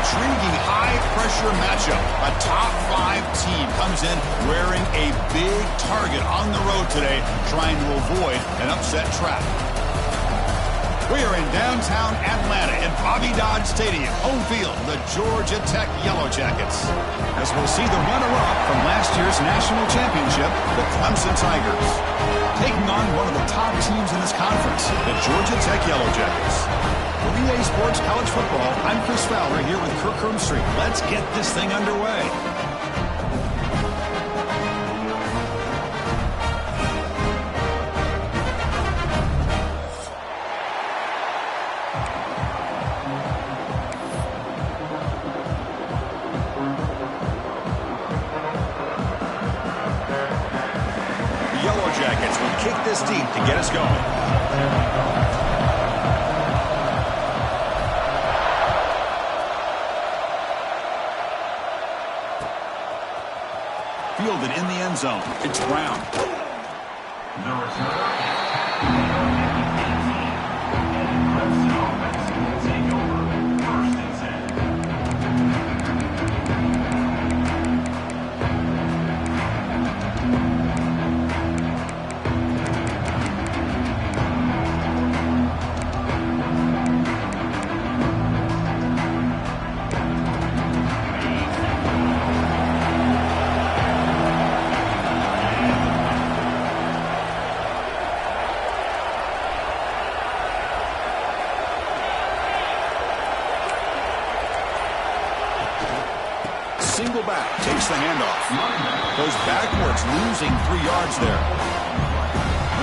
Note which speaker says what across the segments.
Speaker 1: intriguing high-pressure matchup. A top-5 team comes in wearing a big target on the road today, trying to avoid an upset trap. We are in downtown Atlanta in Bobby Dodd Stadium, home field, the Georgia Tech Yellow Jackets. As we'll see the runner-up from last year's national championship, the Clemson Tigers, taking on one of the top teams in this conference, the Georgia Tech Yellow Jackets. For EA Sports College Football, I'm Chris Fowler here with Kirk Street. Let's get this thing underway. Jackets will kick this deep to get us going. Fielded in the end zone. It's Brown. Single back, takes the handoff. Goes backwards, losing 3 yards there.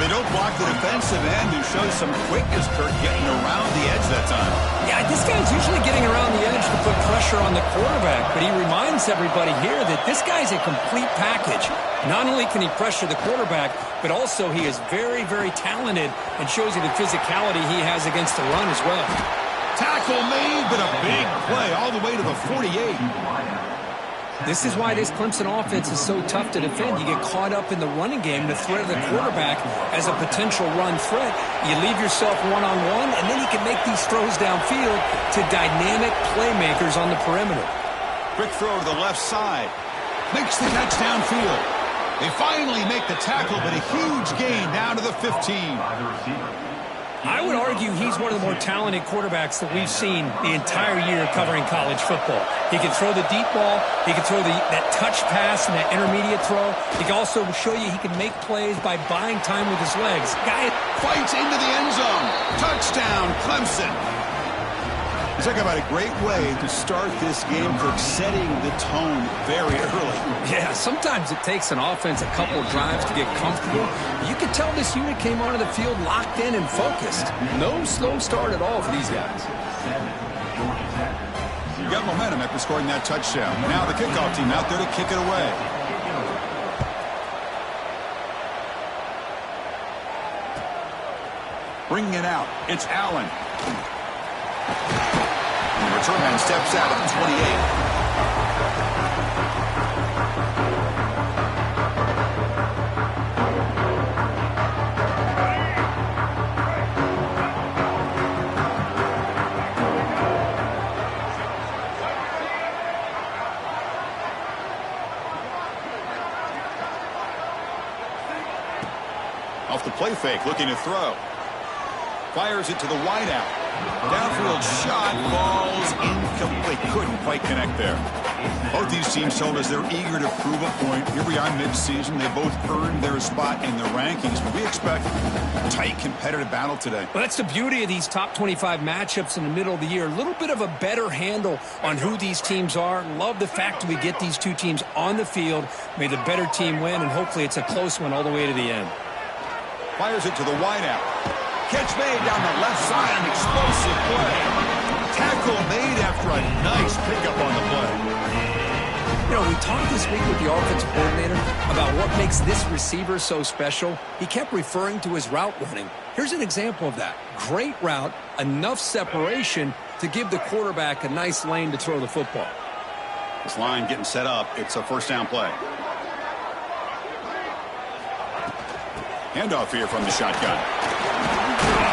Speaker 1: They don't block the defensive end, who shows some quickness, Kirk, getting around the edge that time.
Speaker 2: Yeah, this guy's usually getting around the edge to put pressure on the quarterback, but he reminds everybody here that this guy's a complete package. Not only can he pressure the quarterback, but also he is very, very talented and shows you the physicality he has against the run as well.
Speaker 1: Tackle made, but a big play all the way to the 48.
Speaker 2: This is why this Clemson offense is so tough to defend. You get caught up in the running game, the threat of the quarterback as a potential run threat. You leave yourself one-on-one, and then you can make these throws downfield to dynamic playmakers on the perimeter.
Speaker 1: Quick throw to the left side. Makes the catch downfield. They finally make the tackle, but a huge gain down to the 15.
Speaker 2: I would argue he's one of the more talented quarterbacks that we've seen the entire year covering college football. He can throw the deep ball. He can throw that touch pass and that intermediate throw. He can also show you he can make plays by buying time with his legs. Guy
Speaker 1: fights into the end zone. Touchdown, Clemson. Talk about a great way to start this game, Kirk, setting the tone very early.
Speaker 2: Yeah, sometimes it takes an offense a couple of drives to get comfortable. You can tell this unit came onto the field locked in and focused. No slow start at all for these guys.
Speaker 1: You got momentum after scoring that touchdown. Now the kickoff team out there to kick it away. Bringing it out, it's Allen. The return man steps out at the 28. Off the play fake, looking to throw. Fires it to the wideout. Downfield shot, falls incomplete. Couldn't quite connect there. Both these teams told us they're eager to prove a point. Here we are mid-season. They both earned their spot in the rankings, but we expect a tight, competitive battle today.
Speaker 2: Well, that's the beauty of these top 25 matchups in the middle of the year. A little bit of a better handle on who these teams are. Love the fact that we get these two teams on the field. May the better team win, and hopefully it's a close one all the way to the end.
Speaker 1: Fires it to the wideout. Catch made down the left side, an explosive play. Tackle made after a nice pickup on the play.
Speaker 2: You know, we talked this week with the offensive coordinator about what makes this receiver so special. He kept referring to his route running. Here's an example of that. Great route, enough separation to give the quarterback a nice lane to throw the football.
Speaker 1: This line getting set up. It's a first down play. Handoff here from the shotgun.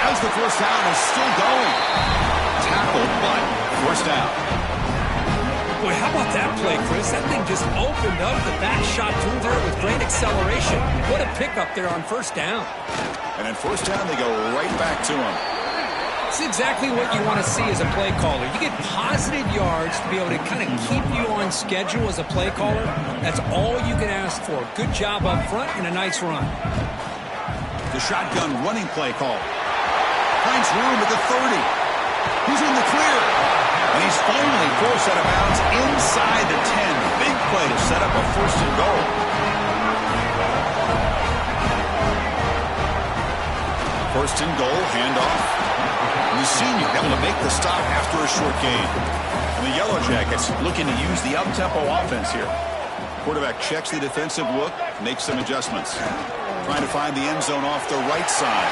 Speaker 1: As the first down is still going. Tackled, but first down.
Speaker 2: Boy, how about that play, Chris? That thing just opened up. The back shot through there with great acceleration. What a pickup there on first down.
Speaker 1: And on first down, they go right back to him.
Speaker 2: It's exactly what you want to see as a play caller. You get positive yards to be able to kind of keep you on schedule as a play caller. That's all you can ask for. Good job up front and a nice run.
Speaker 1: The shotgun running play call. Finds room at the 30. He's in the clear. And he's finally forced out of bounds inside the 10. Big play to set up a first and goal. First and goal, handoff. And the senior able to make the stop after a short gain. And the Yellow Jackets looking to use the up-tempo offense here. Quarterback checks the defensive look, makes some adjustments. Trying to find the end zone off the right side.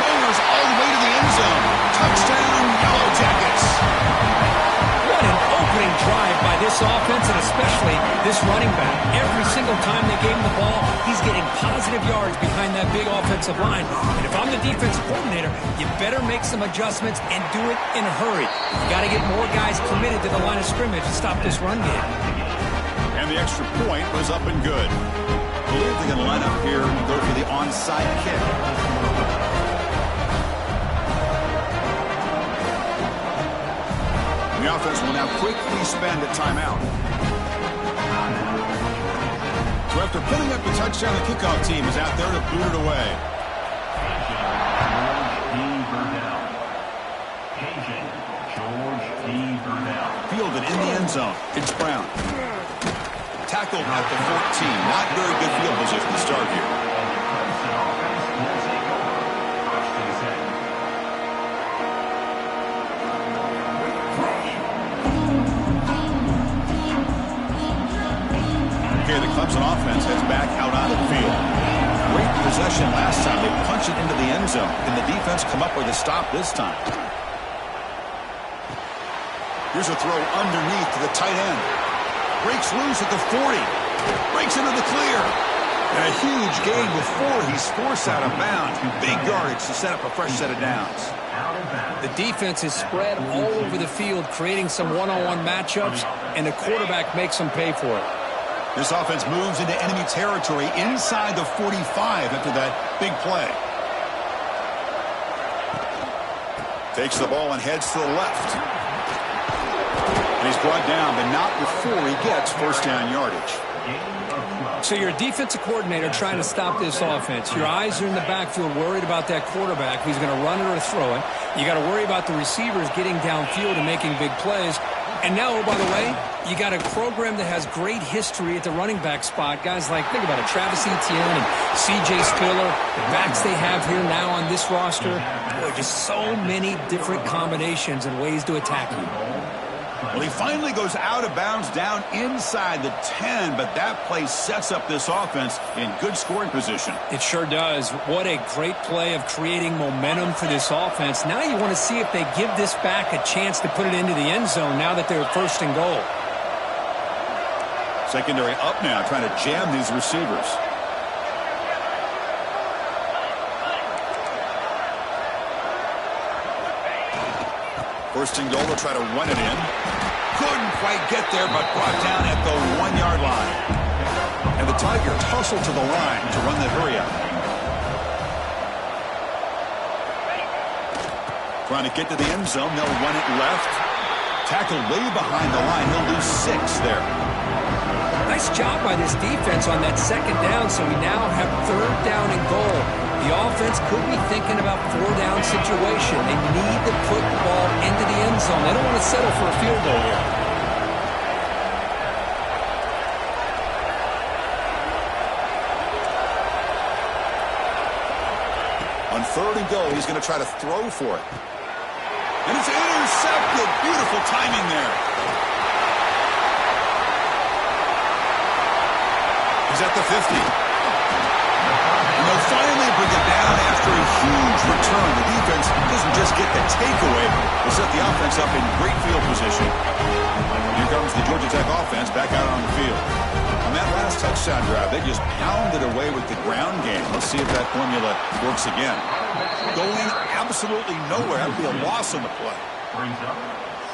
Speaker 1: Mowers all the way to the end zone. Touchdown, Yellow Jackets.
Speaker 2: What an opening drive by this offense, and especially this running back. Every single time they gave him the ball, he's getting positive yards behind that big offensive line. And if I'm the defensive coordinator, you better make some adjustments and do it in a hurry. You got to get more guys committed to the line of scrimmage to stop this run game.
Speaker 1: And the extra point was up and good. I believe they're going to line up here and go for the onside kick. The offense will now quickly spend a timeout. So after putting up the touchdown, the kickoff team is out there to boot it away. Fielded in the end zone. It's Brown. Tackled at the 14. Not very good field position to start here. Okay, the Clemson offense heads back out onto the field. Great possession last time. They punch it into the end zone. Can the defense come up with a stop this time? Here's a throw underneath to the tight end. Breaks loose at the 40. Breaks into the clear. And a huge gain before he's forced out of bounds. Big yardage to set up a fresh set of downs.
Speaker 2: The defense is spread all over the field, creating some one-on-one matchups, and the quarterback makes them pay for it.
Speaker 1: This offense moves into enemy territory inside the 45 after that big play. Takes the ball and heads to the left. And he's brought down, but not before he gets first down yardage.
Speaker 2: So you're a defensive coordinator trying to stop this offense. Your eyes are in the backfield worried about that quarterback who's going to run it or throw it. You got to worry about the receivers getting downfield and making big plays. And now, oh, by the way, you got a program that has great history at the running back spot. Guys like, think about it, Travis Etienne and C.J. Spiller, the backs they have here now on this roster. Boy, just so many different combinations and ways to attack you.
Speaker 1: Well, he finally goes out of bounds down inside the 10, but that play sets up this offense in good scoring position.
Speaker 2: It sure does. What a great play of creating momentum for this offense. Now you want to see if they give this back a chance to put it into the end zone now that they're first and goal.
Speaker 1: Secondary up now, trying to jam these receivers. First and goal, they'll try to run it in. Couldn't quite get there, but brought down at the 1-yard line. And the Tigers hustle to the line to run the hurry up. Trying to get to the end zone, they'll run it left. Tackled way behind the line, he'll lose 6 there.
Speaker 2: Nice job by this defense on that second down, so we now have third down and goal. The offense could be thinking about 4-down situation. They need to put the ball into the end zone. They don't want to settle for a field goal here.
Speaker 1: On third and goal, he's going to try to throw for it. And it's intercepted. Beautiful timing there. He's at the 50. And they'll finally bring it down after a huge return. The defense doesn't just get the takeaway, they set the offense up in great field position. Here comes the Georgia Tech offense back out on the field. On that last touchdown drive, they just pounded away with the ground game. Let's see if that formula works again. Going absolutely nowhere. That would be a loss on the play.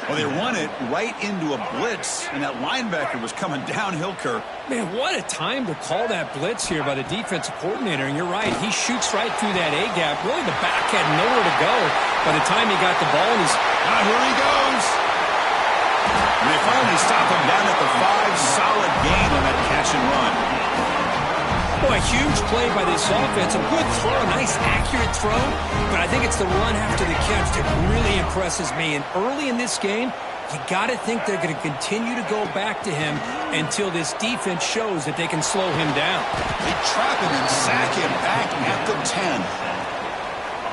Speaker 1: Well, they run it right into a blitz, and that linebacker was coming downhill, Kirk.
Speaker 2: Man, what a time to call that blitz here by the defensive coordinator. And you're right, he shoots right through that A-gap. Really, the back had nowhere to go by the time he got the ball. And he's...
Speaker 1: here he goes. And they finally stop him down at the 5. Solid gain on that catch and run.
Speaker 2: Boy, a huge play by this offense. A good throw, a nice accurate throw. But I think it's the run after the catch that really impresses me. And early in this game, you got to think they're going to continue to go back to him until this defense shows that they can slow him down.
Speaker 1: They trap him and sack him back at the 10.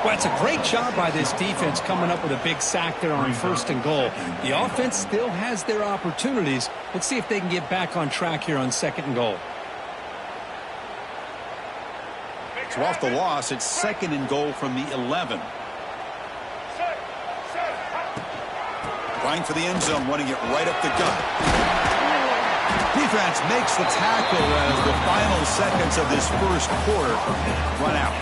Speaker 2: Well, it's a great job by this defense coming up with a big sack there on 1st and goal. The offense still has their opportunities. Let's see if they can get back on track here on 2nd and goal.
Speaker 1: So off the loss, it's 2nd and goal from the 11. Trying for the end zone, running it right up the gut. Defense makes the tackle as the final seconds of this first quarter run out.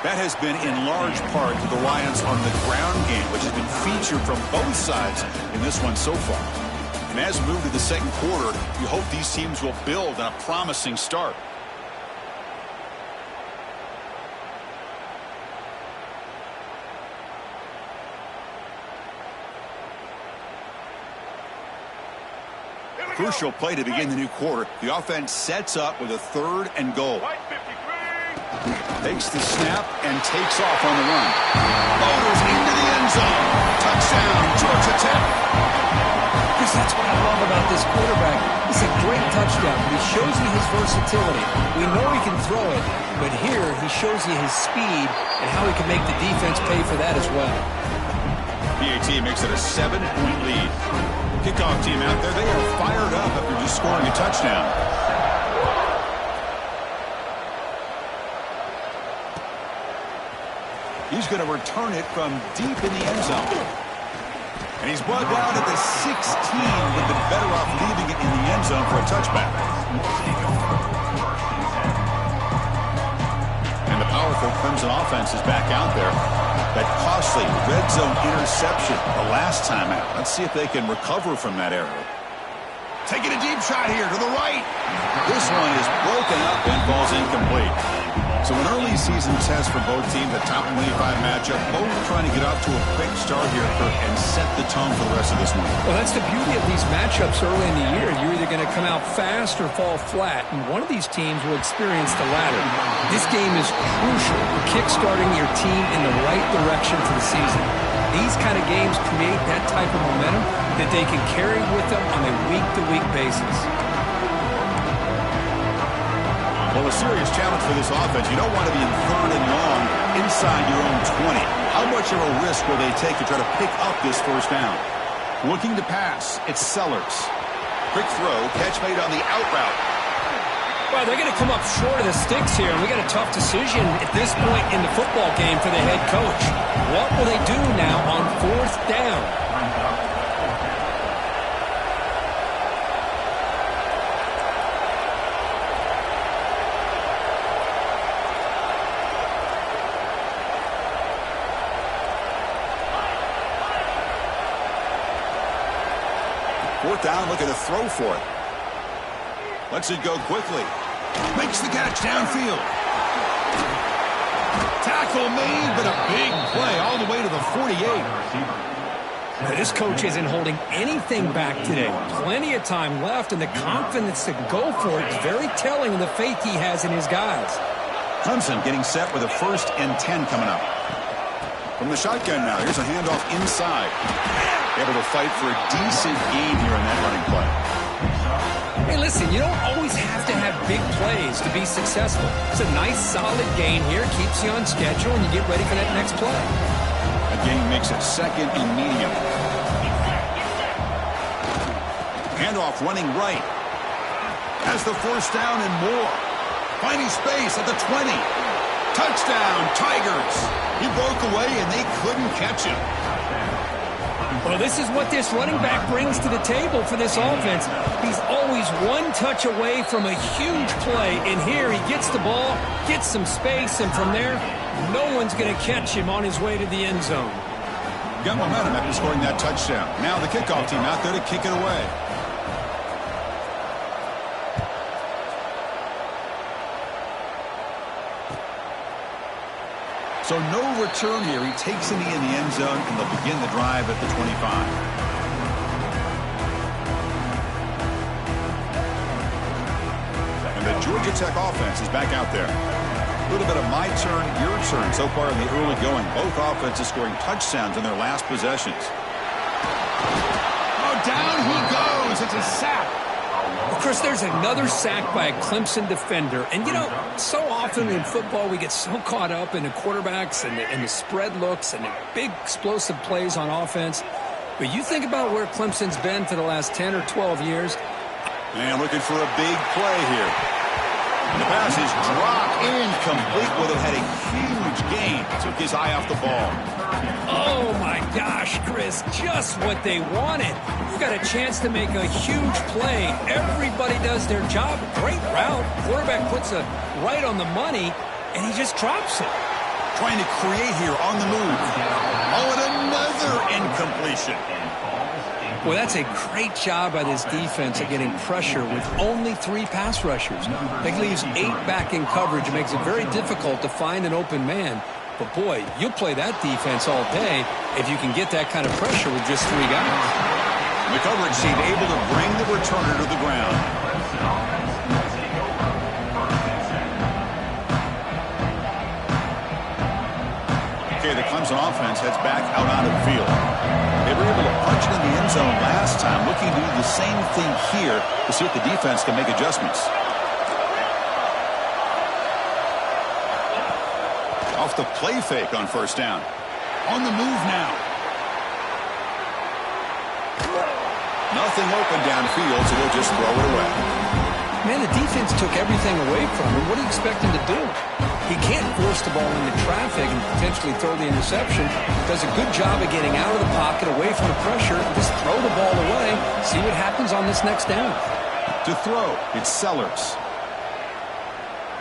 Speaker 1: That has been in large part the reliance on the ground game, which has been featured from both sides in this one so far. And as we move to the 2nd quarter, you hope these teams will build on a promising start. Crucial play to begin the new quarter. The offense sets up with a 3rd and goal. Takes the snap and takes off on the run. Motors into the end zone. Touchdown, Georgia Tech.
Speaker 2: Because that's what I love about this quarterback. It's a great touchdown, but he shows you his versatility. We know he can throw it, but here he shows you his speed and how he can make the defense pay for that as well.
Speaker 1: PAT makes it a 7-point lead. Kickoff team out there, they are fired up after just scoring a touchdown. He's going to return it from deep in the end zone. And he's brought down at the 16, but been better off leaving it in the end zone for a touchback. And the powerful Clemson offense is back out there. That costly red zone interception the last time out. Let's see if they can recover from that error. Taking a deep shot here to the right. This one is broken up and falls incomplete. So an early season test for both teams, a top 25 matchup. Both trying to get off to a quick start here, Kirk, and set the tone for the rest of this one.
Speaker 2: Well, that's the beauty of these matchups early in the year. You're either going to come out fast or fall flat, and one of these teams will experience the latter. This game is crucial for kickstarting your team in the right direction for the season. These kind of games create that type of momentum that they can carry with them on a week-to-week basis.
Speaker 1: Well, a serious challenge for this offense. You don't want to be in 3rd and long inside your own 20. How much of a risk will they take to try to pick up this first down? Looking to pass, it's Sellers. Quick throw, catch made on the out route.
Speaker 2: Well, they're going to come up short of the sticks here, and we got a tough decision at this point in the football game for the head coach. What will they do now on 4th down?
Speaker 1: 4th down, looking to throw for it. Lets it go quickly. Makes the catch downfield. Tackle made, but a big play all the way to the 48.
Speaker 2: Now, this coach isn't holding anything back today. Plenty of time left, and the confidence to go for it is very telling of the faith he has in his guys.
Speaker 1: Clemson getting set with a 1st and 10 coming up. From the shotgun now, here's a handoff inside. Able to fight for a decent gain here in that running play.
Speaker 2: Hey, listen, you don't always have to have big plays to be successful. It's a nice, solid gain here. Keeps you on schedule, and you get ready for that next play.
Speaker 1: A gain makes it 2nd and medium. Handoff running right. Has the 1st down and more. Finding space at the 20. Touchdown, Tigers. He broke away, and they couldn't catch him.
Speaker 2: Well, this is what this running back brings to the table for this offense. He's always one touch away from a huge play, and here he gets the ball, gets some space, and from there, no one's going to catch him on his way to the end zone.
Speaker 1: Got momentum after scoring that touchdown. Now the kickoff team out there to kick it away. So no return here. He takes it in the end zone, and they'll begin the drive at the 25. And the Georgia Tech offense is back out there. A little bit of my turn, your turn so far in the early going. Both offenses scoring touchdowns in their last possessions. Oh, down he goes. It's a sack.
Speaker 2: Of course, there's another sack by a Clemson defender. And, you know, so often in football we get so caught up in the quarterbacks and the spread looks and the big explosive plays on offense. But you think about where Clemson's been for the last 10 or 12 years.
Speaker 1: And looking for a big play here. The pass is dropped incomplete. Would have had a huge gain. Took his eye off the ball.
Speaker 2: Oh, my gosh, Chris, just what they wanted. You got a chance to make a huge play. Everybody does their job. Great route. Quarterback puts it right on the money, and he just drops it.
Speaker 1: Trying to create here on the move. Oh, and another incompletion.
Speaker 2: Well, that's a great job by this defense at getting pressure with only 3 pass rushers. That leaves 8 back in coverage. It makes it very difficult to find an open man. But, boy, you'll play that defense all day if you can get that kind of pressure with just 3 guys.
Speaker 1: The coverage team able to bring the returner to the ground. Okay, the Clemson offense heads back out onto the field. They were able to punch it in the end zone last time, looking to do the same thing here to see if the defense can make adjustments. Off the play fake on first down. On the move now. Nothing open downfield, so they'll just throw it away.
Speaker 2: Man, the defense took everything away from him. What do you expect him to do? He can't force the ball into traffic and potentially throw the interception. Does a good job of getting out of the pocket, away from the pressure, and just throw the ball away. See what happens on this next down.
Speaker 1: To throw, it's Sellers.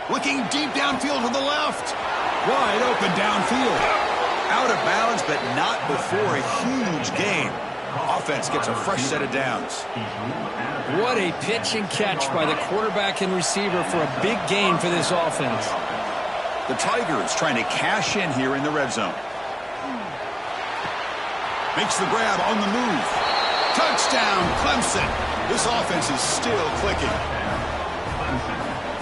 Speaker 1: Looking deep downfield to the left. Wide open downfield. Out of bounds, but not before a huge gain. Offense gets a fresh set of downs.
Speaker 2: What a pitch and catch by the quarterback and receiver for a big gain for this offense.
Speaker 1: The Tigers trying to cash in here in the red zone. Makes the grab on the move. Touchdown, Clemson. This offense is still clicking.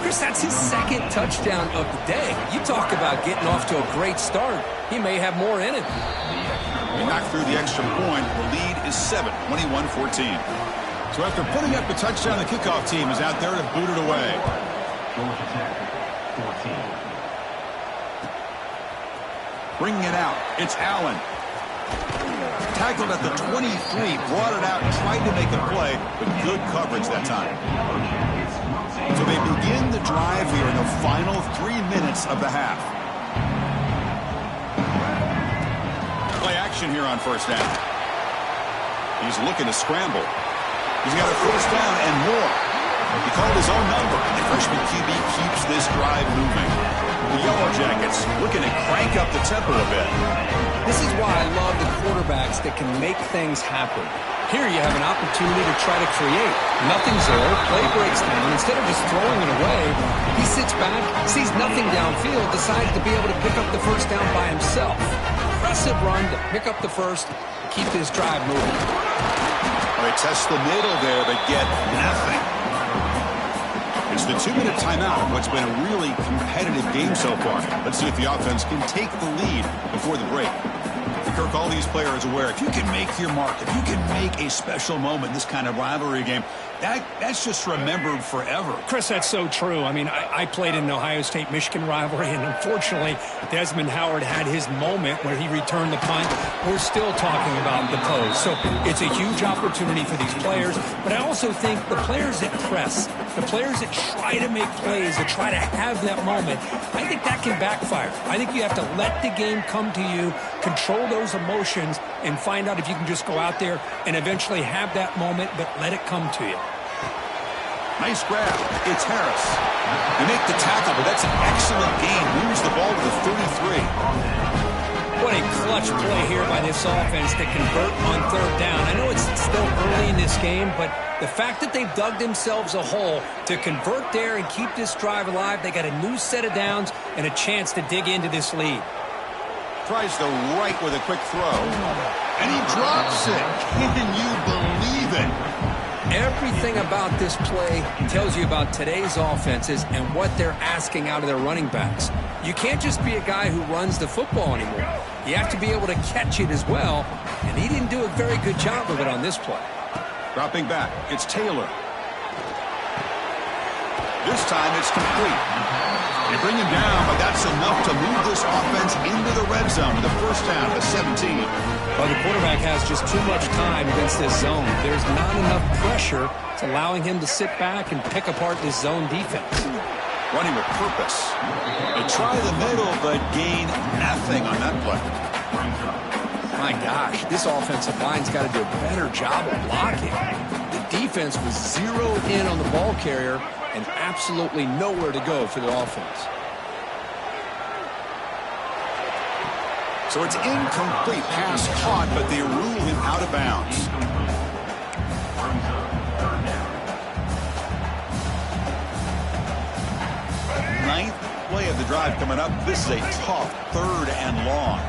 Speaker 2: Chris, that's his 2nd touchdown of the day. You talk about getting off to a great start. He may have more in it.
Speaker 1: We knock through the extra point. The lead is 7, 21-14. So after putting up the touchdown, the kickoff team is out there to boot it away. Bringing it out, it's Allen. Tackled at the 23, brought it out, tried to make a play, but good coverage that time. So they begin the drive here in the final 3 minutes of the half. Play action here on first down. He's looking to scramble. He's got a first down and more. He called his own number, and the freshman QB keeps this drive moving. The Yellow Jackets looking to crank up the tempo a bit.
Speaker 2: This is why I love the quarterbacks that can make things happen. Here you have an opportunity to try to create. Nothing's there. Play breaks down. Instead of just throwing it away, he sits back, sees nothing downfield, decides to be able to pick up the first down by himself. Impressive run to pick up the first, keep this drive moving.
Speaker 1: They test the middle there, but get nothing. It's the 2-minute timeout of what's been a really competitive game so far. Let's see if the offense can take the lead before the break. Kirk, all these players aware, if you can make your mark, if you can make a special moment in this kind of rivalry game, That's just remembered forever.
Speaker 2: Chris, that's so true. I mean, I played in the Ohio State-Michigan rivalry, and unfortunately, Desmond Howard had his moment where he returned the punt. We're still talking about the pose. So it's a huge opportunity for these players, but I also think the players that press, the players that try to make plays, that try to have that moment, I think that can backfire. I think you have to let the game come to you, control those emotions, and find out if you can just go out there and eventually have that moment, but let it come to you.
Speaker 1: Nice grab. It's Harris. They make the tackle, but that's an excellent gain. Moves the ball to the 33.
Speaker 2: What a clutch play here by this offense to convert on third down. I know it's still early in this game, but the fact that they've dug themselves a hole to convert there and keep this drive alive, they got a new set of downs and a chance to dig into this lead.
Speaker 1: Tries the right with a quick throw. And he drops it. Can you believe it?
Speaker 2: Everything about this play tells you about today's offenses and what they're asking out of their running backs. You can't just be a guy who runs the football anymore. You have to be able to catch it as well, and he didn't do a very good job of it on this play.
Speaker 1: Dropping back, it's Taylor. This time it's complete. They bring him down, but that's enough to move this offense into the red zone with a first down to 17.
Speaker 2: Well, the quarterback has just too much time against this zone. There's not enough pressure. It's allowing him to sit back and pick apart this zone defense.
Speaker 1: Running with purpose. They try the middle, but gain nothing on that play.
Speaker 2: My gosh, this offensive line's got to do a better job of blocking. The defense was zeroed in on the ball carrier and absolutely nowhere to go for the offense.
Speaker 1: So it's incomplete pass caught, but they rule him out of bounds. Ninth play of the drive coming up. This is a tough third and long.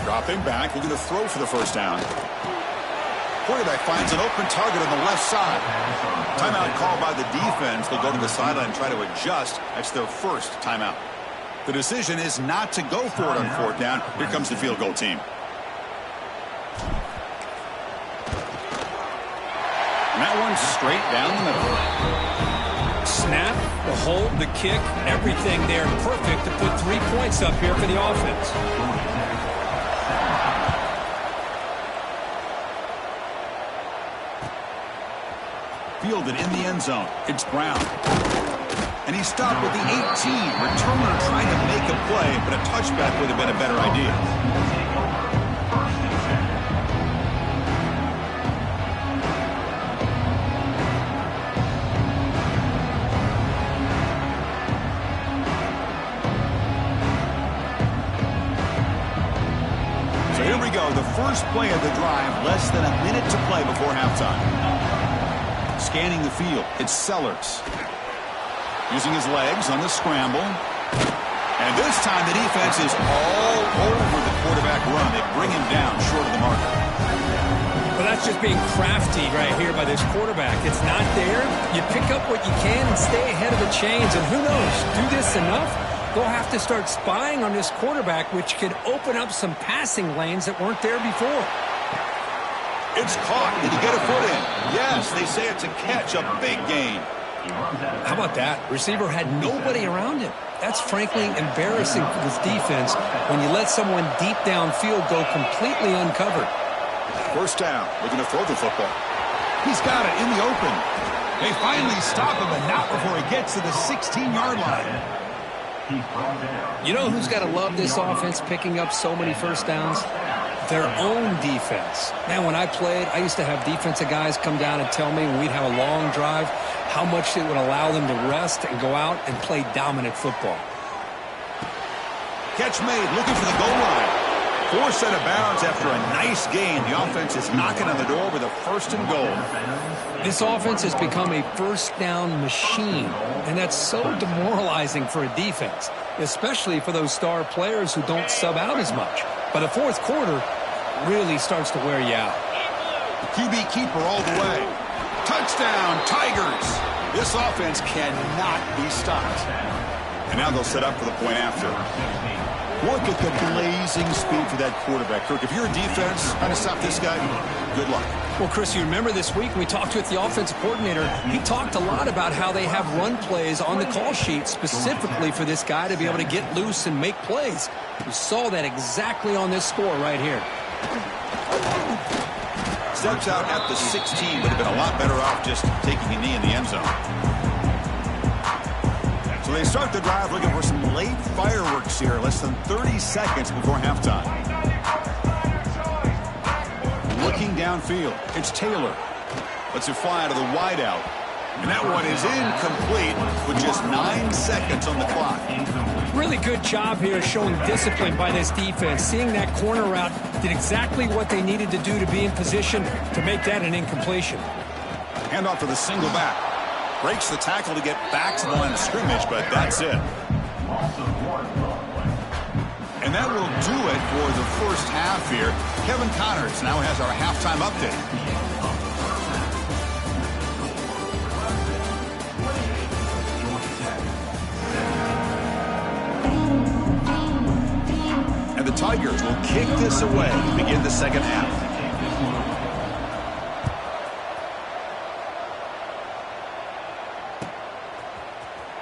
Speaker 1: Dropping back, looking to throw for the first down. Quarterback finds an open target on the left side. Timeout called by the defense. They'll go to the sideline and try to adjust. That's their first timeout. The decision is not to go for it on fourth down. Here comes the field goal team. And that one's straight down the middle.
Speaker 2: Snap, the hold, the kick, everything there perfect to put 3 points up here for the offense.
Speaker 1: Fielded in the end zone. It's Brown. And he stopped with the 18. Returner trying to make a play, but a touchback would have been a better idea. So here we go. The first play of the drive. Less than a minute to play before halftime. Scanning the field, it's Sellers. Using his legs on the scramble. And this time the defense is all over the quarterback run. They bring him down short of the marker.
Speaker 2: Well, that's just being crafty right here by this quarterback. It's not there. You pick up what you can and stay ahead of the chains. And who knows, do this enough, they'll have to start spying on this quarterback, which could open up some passing lanes that weren't there before.
Speaker 1: It's caught. Did he get a foot in? Yes, they say it's a catch, a big gain.
Speaker 2: How about that? Receiver had nobody around him. That's frankly embarrassing for this defense when you let someone deep downfield go completely uncovered.
Speaker 1: First down. Looking to throw the football. He's got it in the open. They finally stop him, but not before he gets to the 16-yard line.
Speaker 2: You know who's got to love this offense picking up so many first downs? Their own defense. Man, when I played, I used to have defensive guys come down and tell me when we'd have a long drive how much it would allow them to rest and go out and play dominant football.
Speaker 1: Catch made, looking for the goal line. Forced out of bounds after a nice gain. The offense is knocking on the door with a first and goal.
Speaker 2: This offense has become a first down machine, and that's so demoralizing for a defense, especially for those star players who don't sub out as much. But the fourth quarter really starts to wear you out.
Speaker 1: QB keeper all the way. Touchdown, Tigers. This offense cannot be stopped. And now they'll set up for the point after. Look at the blazing speed for that quarterback. Kirk, if you're a defense trying to stop this guy, good luck.
Speaker 2: Well, Chris, you remember this week when we talked with the offensive coordinator, he talked a lot about how they have run plays on the call sheet specifically for this guy to be able to get loose and make plays. We saw that exactly on this score right here.
Speaker 1: Steps out at the 16, would have been a lot better off just taking a knee in the end zone. So they start the drive looking for some late fireworks here, less than 30 seconds before halftime. Looking downfield, it's Taylor. Lets it fly to the wideout. And that one is incomplete with just 9 seconds on the clock.
Speaker 2: Really good job here showing discipline by this defense. Seeing that corner route, did exactly what they needed to do to be in position to make that an incompletion.
Speaker 1: Handoff to the single back. Breaks the tackle to get back to the line of scrimmage, but that's it. And that will do it for the first half here. Kevin Connors now has our halftime update. And the Tigers will kick this away to begin the second half.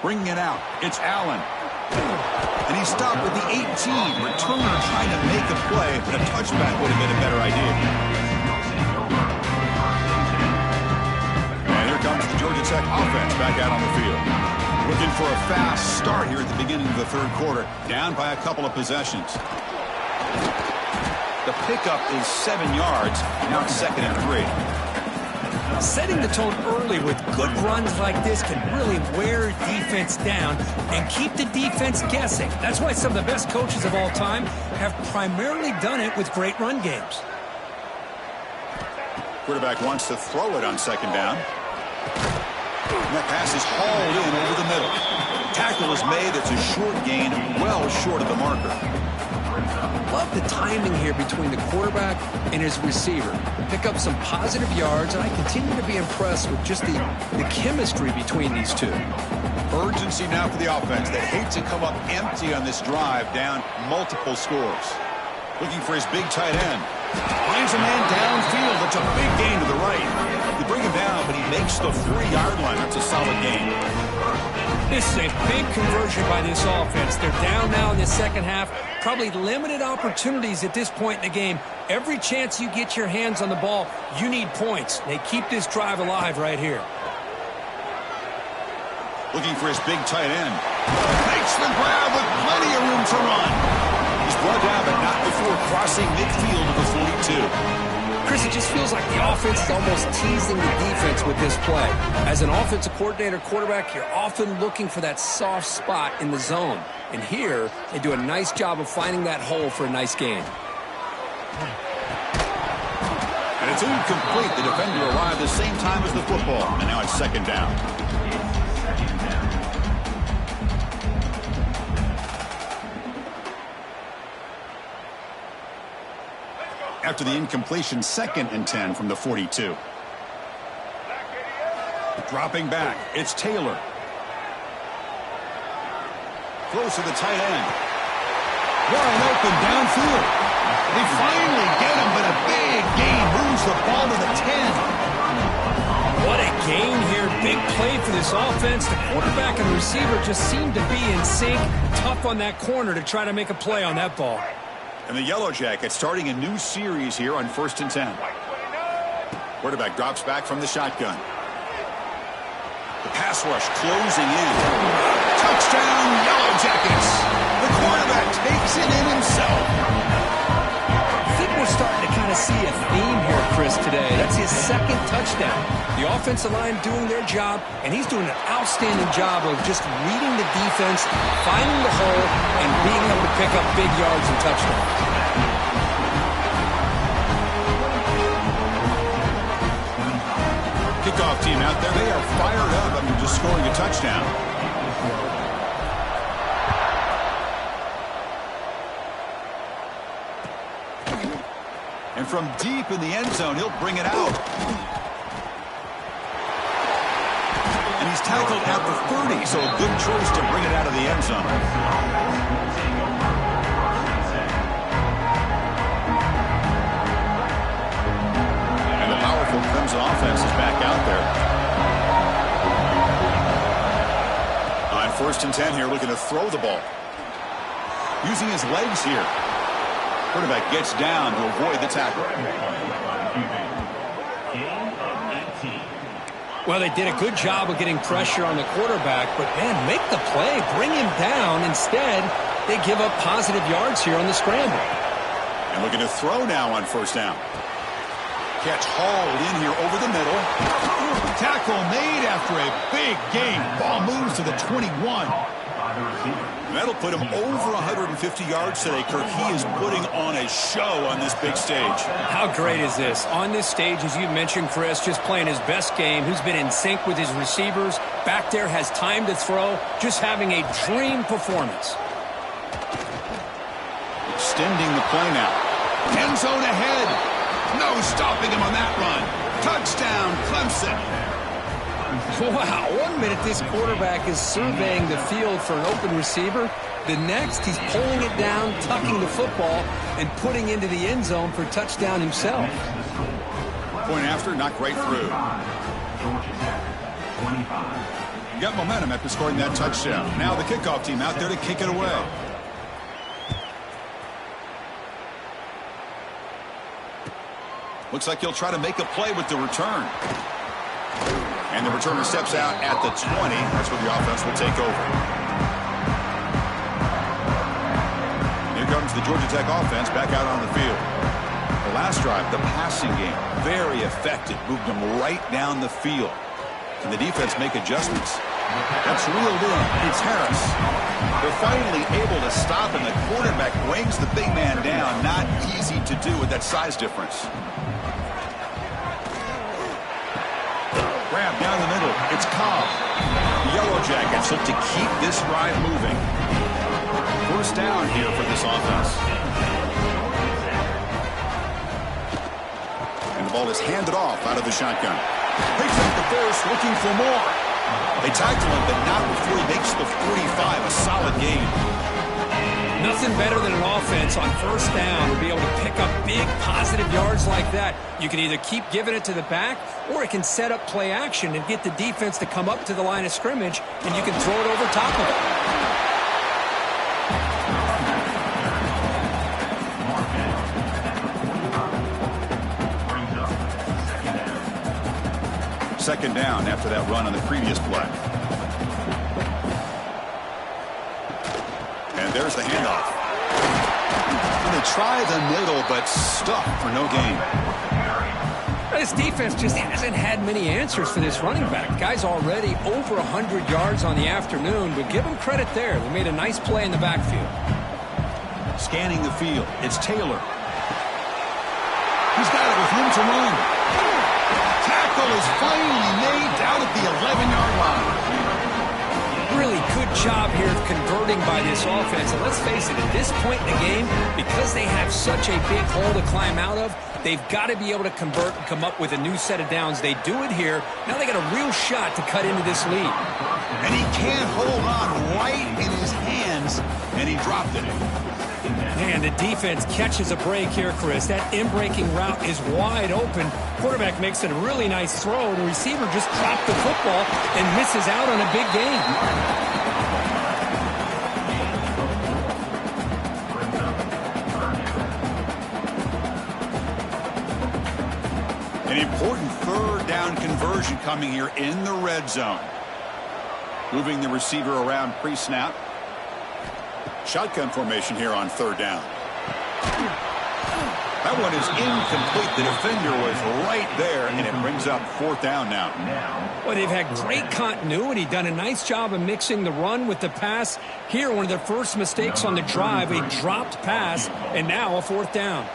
Speaker 1: Bringing it out, it's Allen. And he stopped with the 18. Returner trying to make a play, but a touchback would have been a better idea. And here comes the Georgia Tech offense back out on the field. Looking for a fast start here at the beginning of the third quarter. Down by a couple of possessions. The pickup is 7 yards. Now it's 2nd and 3.
Speaker 2: Setting the tone early with good runs like this can really wear defense down and keep the defense guessing. That's why some of the best coaches of all time have primarily done it with great run games.
Speaker 1: Quarterback wants to throw it on 2nd down. And that pass is hauled in over the middle. Tackle is made. It's a short gain, well short of the marker.
Speaker 2: Love the timing here between the quarterback and his receiver. Pick up some positive yards, and I continue to be impressed with just the chemistry between these two.
Speaker 1: Urgency now for the offense. They hate to come up empty on this drive, down multiple scores. Looking for his big tight end. Finds a man downfield. That's a big gain to the right. They bring him down, but he makes the 3-yard line. That's a solid gain.
Speaker 2: This is a big conversion by this offense. They're down now in the second half. Probably limited opportunities at this point in the game. Every chance you get your hands on the ball, you need points. They keep this drive alive right here.
Speaker 1: Looking for his big tight end. Makes the grab with plenty of room to run. He's brought down, but not before crossing midfield of the 42.
Speaker 2: Chris, it just feels like the offense is almost teasing the defense with this play. As an offensive coordinator quarterback, you're often looking for that soft spot in the zone. And here, they do a nice job of finding that hole for a nice gain.
Speaker 1: And it's incomplete. The defender arrived the same time as the football. And now it's 2nd down. After the incompletion, 2nd and 10 from the 42. Dropping back, it's Taylor. Close to the tight end. Wide open downfield. They finally get him, but a big gain moves the ball to the 10.
Speaker 2: What a gain here. Big play for this offense. The quarterback and the receiver just seem to be in sync. Tough on that corner to try to make a play on that ball.
Speaker 1: And the Yellow Jackets starting a new series here on 1st and 10. Quarterback drops back from the shotgun. The pass rush closing in. Touchdown, Yellow Jackets. The quarterback takes it in himself.
Speaker 2: I think we're starting to kind of see a theme here, Chris, today. That's his 2nd touchdown. The offensive line doing their job, and he's doing an outstanding job of just reading the defense, finding the hole, and being able to pick up big yards and touchdowns.
Speaker 1: Kickoff team out there, they are fired up after just scoring a touchdown. And from deep in the end zone, he'll bring it out. And he's tackled at the 30, so a good choice to bring it out of the end zone. And the powerful Clemson offense is back out there. On 1st and 10 here, looking to throw the ball. Using his legs here. Quarterback gets down to avoid the tackle.
Speaker 2: Well, they did a good job of getting pressure on the quarterback, but, man, make the play. Bring him down. Instead, they give up positive yards here on the scramble.
Speaker 1: And looking to throw now on 1st down. Catch hauled in here over the middle. Tackle made after a big gain. Ball moves to the 21. That'll put him over 150 yards today, Kirk. He is putting on a show on this big stage.
Speaker 2: How great is this? On this stage, as you mentioned, Chris, just playing his best game, who's been in sync with his receivers. Back there, has time to throw, just having a dream performance. Extending the play now. End zone ahead. No stopping him on that run. Touchdown, Clemson. Wow, 1 minute this quarterback is surveying the field for an open receiver. The next, he's pulling it down, tucking the football, and putting into the end zone for touchdown himself. Point after, knocked right through. Got momentum after scoring that touchdown. Now the kickoff team out there to kick it away. Looks like he'll try to make a play with the return. And the returner steps out at the 20. That's where the offense will take over. Here comes the Georgia Tech offense back out on the field. The last drive, the passing game, very effective. Moved them right down the field. Can the defense make adjustments? That's reeled in. It's Harris. They're finally able to stop, and the quarterback brings the big man down. Not easy to do with that size difference. Grab down the middle. It's Cobb. The Yellow Jackets look to keep this drive moving. 1st down here for this offense. And the ball is handed off out of the shotgun. They take the first, looking for more. They tackle him, but not before he makes the 45. A solid gain. Nothing better than an offense on 1st down to be able to pick up big positive yards like that. You can either keep giving it to the back, or it can set up play action and get the defense to come up to the line of scrimmage, and you can throw it over top of it. 2nd down after that run on the previous play. And there's the handoff. And they try the middle, but stuck for no gain. This defense just hasn't had many answers for this running back. Guy's already over 100 yards on the afternoon, but give him credit there. They made a nice play in the backfield. Scanning the field. It's Taylor. He's got it with room to run. Tackle is finally made down at the 11-yard line. Really good job here of converting by this offense. And let's face it, at this point in the game, because they have such a big hole to climb out of, they've got to be able to convert and come up with a new set of downs. They do it here. Now they got a real shot to cut into this lead. And he can't hold on right in his hands, and he dropped it. Man, the defense catches a break here, Chris. That in-breaking route is wide open. Quarterback makes it a really nice throw. The receiver just dropped the football and misses out on a big gain. An important 3rd down conversion coming here in the red zone. Moving the receiver around pre-snap. Shotgun formation here on 3rd down. That one is incomplete. The defender was right there, and it brings up 4th down now. Well, they've had great continuity, done a nice job of mixing the run with the pass. Here, one of their first mistakes on the drive, a dropped pass, and now a 4th down.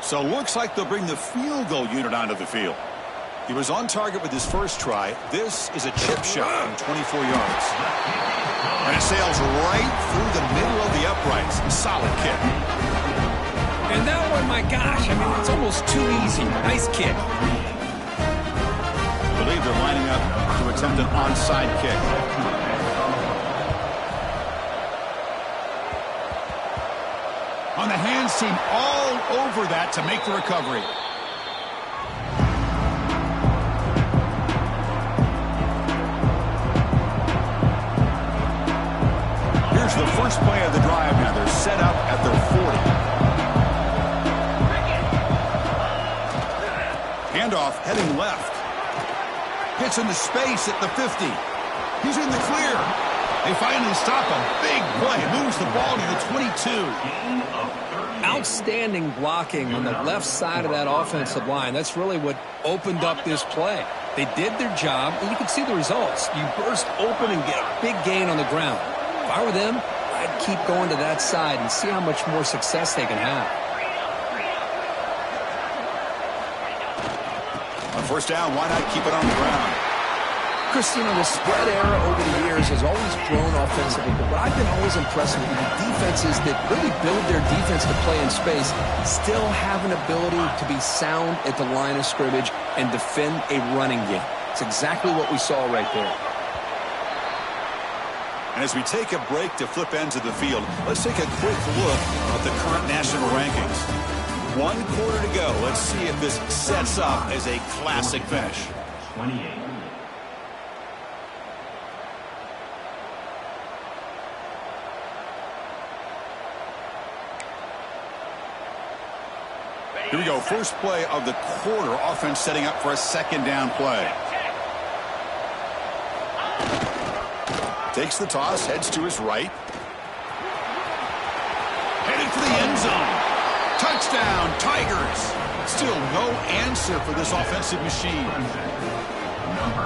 Speaker 2: So looks like they'll bring the field goal unit onto the field. He was on target with his first try. This is a chip shot from 24 yards. And it sails right through the middle of the uprights. Solid kick. And that one, my gosh, I mean, it's almost too easy. Nice kick.
Speaker 1: believe they're lining up to attempt an onside kick. On the hands team, all over that to make the recovery. Here's the first play of the drive now. They're set up at their 40. Handoff heading left. Gets into space at the 50. He's in the clear. They finally stop him. Big play. Moves the ball to the 22.
Speaker 2: Outstanding blocking on the left side of that offensive line. That's really what opened up this play. They did their job, and you can see the results. You burst open and get a big gain on the ground. If I were them, I'd keep going to that side and see how much more success they can have.
Speaker 1: On first down, why not keep it on the ground?
Speaker 2: Christine, the spread era over the years has always grown offensively, but what I've been always impressed with the defenses that really build their defense to play in space still have an ability to be sound at the line of scrimmage and defend a running game. It's exactly what we saw right there.
Speaker 1: And as we take a break to flip ends of the field, let's take a quick look at the current national rankings. 1 quarter to go. Let's see if this sets up as a classic finish.
Speaker 3: 28.
Speaker 1: Here we go. First play of the quarter. Offense setting up for a second down play. Takes the toss, heads to his right. Headed for the end zone. Touchdown, Tigers. Still no answer for this offensive machine.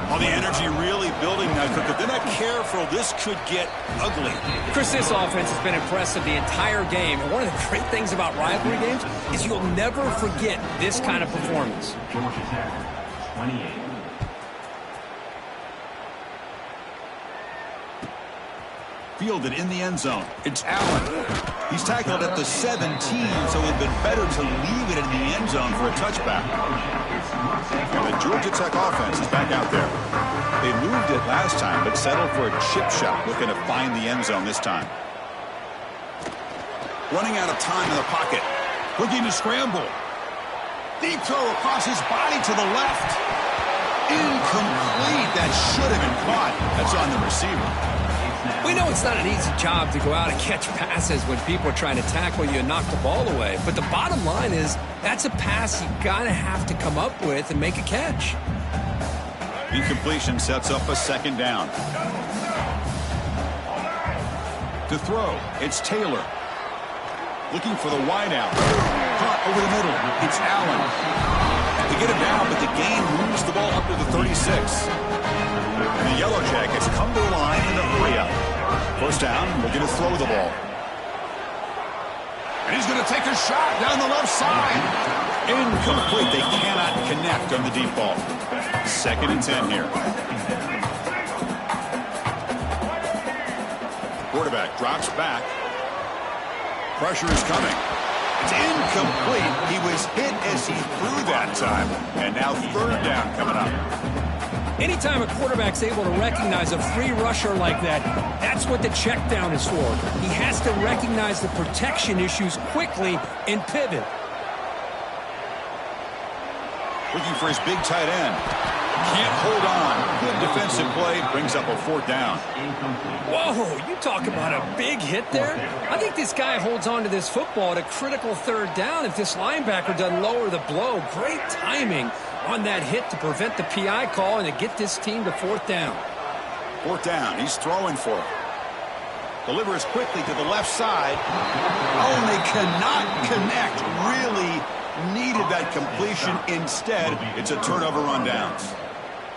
Speaker 1: Well, the energy really building now, Kirk. If they're not careful, this could get ugly.
Speaker 2: Chris, this offense has been impressive the entire game. And one of the great things about rivalry games is you'll never forget this kind of performance.
Speaker 3: 28.
Speaker 1: Fielded in the end zone. It's Allen. He's tackled at the 17, so it would have been better to leave it in the end zone for a touchback. And the Georgia Tech offense is back out there. They moved it last time, but settled for a chip shot, looking to find the end zone this time. Running out of time in the pocket. Looking to scramble. Deep throw across his body to the left. Incomplete. That should have been caught. That's on the receiver.
Speaker 2: We know it's not an easy job to go out and catch passes when people are trying to tackle you and knock the ball away. But the bottom line is that's a pass you gotta have to come up with and make a catch.
Speaker 1: Incompletion sets up a second down. To throw, it's Taylor. Looking for the wideout. Caught over the middle. It's Allen. They get him down, but the gain moves the ball up to the 36. And the Yellow Jackets come to the line in a hurry up. First down, looking to throw the ball. And he's going to take a shot down the left side. Incomplete. They cannot connect on the deep ball. 2nd and 10 here. Quarterback drops back. Pressure is coming. It's incomplete. He was hit as he threw that time. And now 3rd down coming up.
Speaker 2: Anytime a quarterback's able to recognize a free rusher like that, that's what the check down is for. He has to recognize the protection issues quickly and pivot.
Speaker 1: Looking for his big tight end. Can't hold on. Good defensive play. Brings up a 4th down.
Speaker 2: Whoa, you talk about a big hit there. I think this guy holds on to this football at a critical 3rd down if this linebacker doesn't lower the blow. Great timing on that hit to prevent the PI call and to get this team to 4th down.
Speaker 1: 4th down. He's throwing for it. Delivers quickly to the left side. Oh, and they cannot connect. Really needed that completion. Instead, it's a turnover on downs.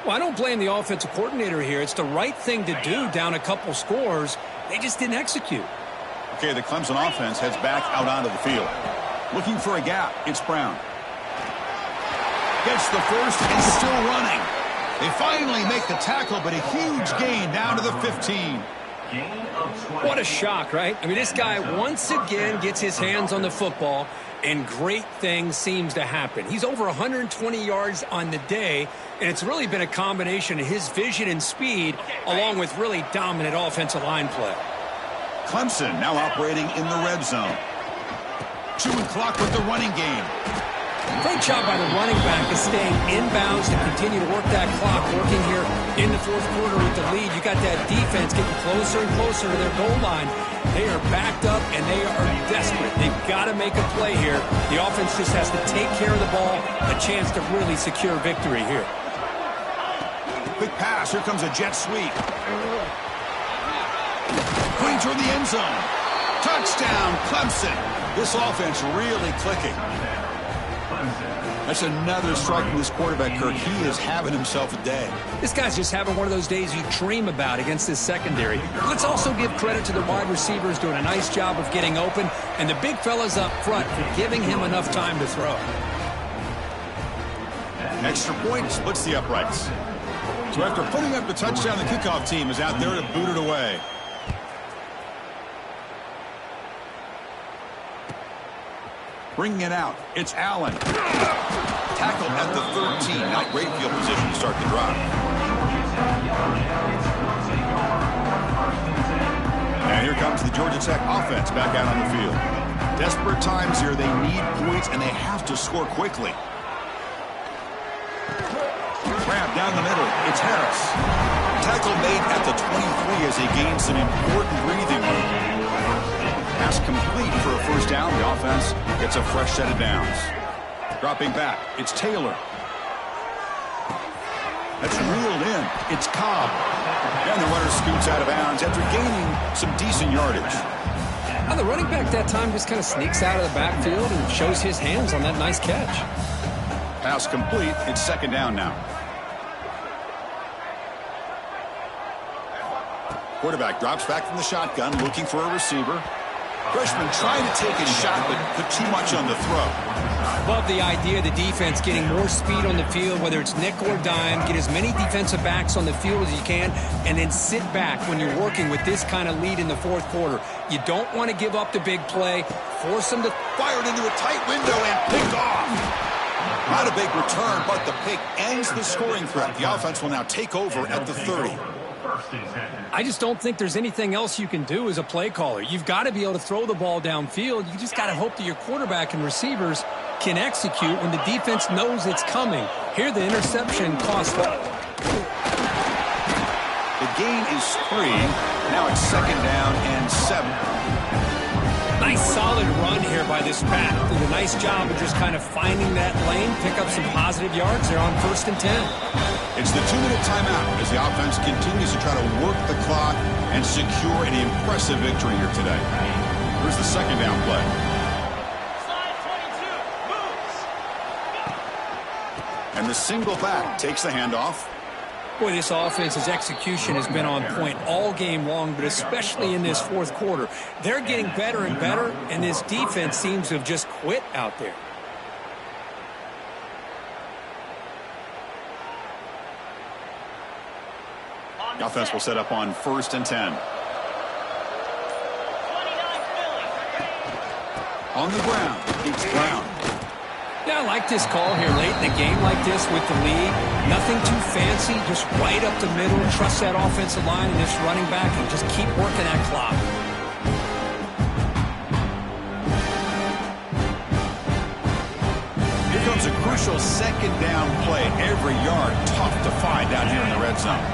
Speaker 2: Well, I don't blame the offensive coordinator here. It's the right thing to do down a couple scores. They just didn't execute.
Speaker 1: Okay, the Clemson offense heads back out onto the field. Looking for a gap. It's Brown. Gets the first and still running. They finally make the tackle, but a huge gain down to the 15.
Speaker 3: Gain of 20.
Speaker 2: What a shock, right? I mean, this guy once again gets his hands on the football, and great things seems to happen. He's over 120 yards on the day, and it's really been a combination of his vision and speed, along with really dominant offensive line play.
Speaker 1: Clemson now operating in the red zone. Chewing clock with the running game.
Speaker 2: Great job by the running back of staying inbounds to continue to work that clock, working here in the fourth quarter with the lead. You got that defense getting closer and closer to their goal line. They are backed up, and they are desperate. They've got to make a play here. The offense just has to take care of the ball, a chance to really secure victory here.
Speaker 1: Quick pass. Here comes a jet sweep. Going toward the end zone. Touchdown, Clemson. This offense really clicking. That's another strike from this quarterback, Kirk. He is having himself a day.
Speaker 2: This guy's just having one of those days you dream about against this secondary. Let's also give credit to the wide receivers doing a nice job of getting open, and the big fellas up front for giving him enough time to throw.
Speaker 1: Extra point splits the uprights. So after putting up the touchdown, the kickoff team is out there to boot it away. Bringing it out, it's Allen. Tackled at the 13. Not great field position to start the drive. And here comes the Georgia Tech offense back out on the field. Desperate times here. They need points, and they have to score quickly. Grab down the middle. It's Harris. Tackle made at the 23 as they gain some important breathing room. Pass complete for a first down. The offense gets a fresh set of downs. Dropping back, it's Taylor. That's reeled in. It's Cobb. And the runner scoots out of bounds after gaining some decent yardage.
Speaker 2: Now the running back that time just kind of sneaks out of the backfield and shows his hands on that nice catch.
Speaker 1: Pass complete. It's second down now. Quarterback drops back from the shotgun, looking for a receiver. Freshman trying to take a shot, but put too much on the throw.
Speaker 2: Love the idea of the defense getting more speed on the field, whether it's nickel or dime. Get as many defensive backs on the field as you can, and then sit back when you're working with this kind of lead in the fourth quarter. You don't want to give up the big play. Force them to fire it into a tight window and picked off. Not a big return, but the pick ends the scoring threat. The offense will now take over at the 30. I just don't think there's anything else you can do as a play caller. You've got to be able to throw the ball downfield. You just got to hope that your quarterback and receivers can execute when the defense knows it's coming. Here, the interception cost them.
Speaker 1: The gain is 3. Now it's second down and 7.
Speaker 2: Nice solid run here by this back. Did a nice job of just kind of finding that lane, pick up some positive yards. They're on 1st and 10.
Speaker 1: It's the 2-minute timeout as the offense continues to try to work the clock and secure an impressive victory here today. Here's the second down play. And the single back takes the handoff.
Speaker 2: Boy, this offense's execution has been on point all game long, but especially in this fourth quarter. They're getting better and better, and this defense seems to have just quit out there.
Speaker 1: The offense will set up on 1st and 10. On the ground, it's Brown.
Speaker 2: Yeah, I like this call here late in the game like this with the lead. Nothing too fancy, just right up the middle. Trust that offensive line and this running back and just keep working that clock.
Speaker 1: Here comes a crucial second down play. Every yard tough to find down here in the red zone.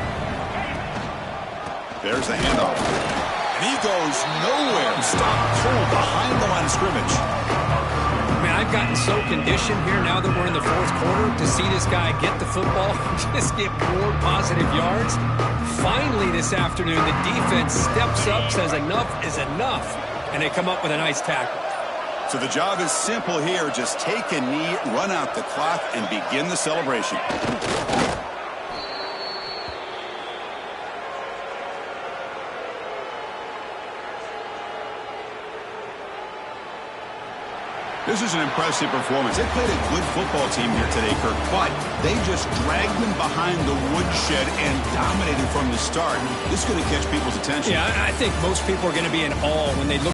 Speaker 1: There's the handoff. And he goes nowhere. Stopped cold behind the line of scrimmage.
Speaker 2: Man, I've gotten so conditioned here now that we're in the fourth quarter to see this guy get the football and just get more positive yards. Finally this afternoon, the defense steps up, says enough is enough, and they come up with a nice tackle.
Speaker 1: So the job is simple here. Just take a knee, run out the clock, and begin the celebration. This is an impressive performance. They played a good football team here today, Kirk, but they just dragged them behind the woodshed and dominated from the start. This is going to catch people's attention.
Speaker 2: Yeah, I think most people are going to be in awe when they look